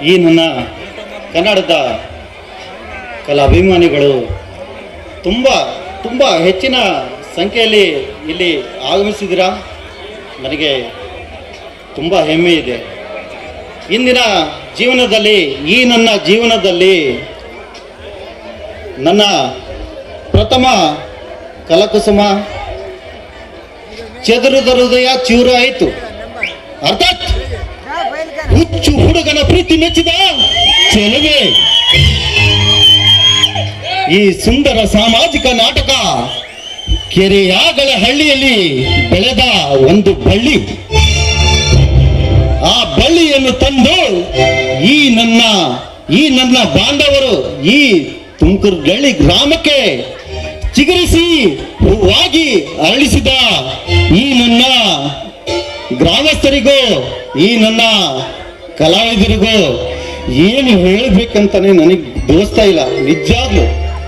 ಈ ನನ್ನ ಕನ್ನಡದ ಕಲಾಭಿಮಾನಿಗಳು ತುಂಬ ಹೆಚ್ಚಿನ ಸಂಖ್ಯೆಯಲ್ಲಿ ಇಲ್ಲಿ ಆಗಮಿಸಿದ್ದೀರಾ. ನನಗೆ ತುಂಬ ಹೆಮ್ಮೆ ಇದೆ. ಇಂದಿನ ಜೀವನದಲ್ಲಿ, ಈ ನನ್ನ ಜೀವನದಲ್ಲಿ ನನ್ನ ಪ್ರಥಮ ಕಲಕುಸುಮ ಚದುರದ ಹೃದಯ ಚೂರು ಆಯಿತು. ಅರ್ಥಾತ್ ಹುಚ್ಚು ಹುಡುಗನ ಪ್ರೀತಿ ಮೆಚ್ಚಿದ ಚೆಲುವೆ. ಈ ಸುಂದರ ಸಾಮಾಜಿಕ ನಾಟಕ ಕೆರೆಯಾಗಳ ಹಳ್ಳಿಯಲ್ಲಿ ಬೆಳೆದ ಒಂದು ಬಳ್ಳಿ. ಆ ಬಳ್ಳಿಯನ್ನು ತಂದು ಈ ನನ್ನ ಬಾಂಧವರು ಈ ತುಮಕೂರು ಗಳ್ಳಿ ಗ್ರಾಮಕ್ಕೆ ಚಿಗುರಿಸಿ ಹೂವಾಗಿ ಅರಳಿಸಿದ ಈ ನನ್ನ ಗ್ರಾಮಸ್ಥರಿಗೂ, ಈ ನನ್ನ ಕಲಾವಿದರಿಗೂ ಏನು ಹೇಳಬೇಕಂತಾನೆ ನನಗೆ ದೋಸ್ತಾ ಇಲ್ಲ ನಿಜಾಗ್ಲು.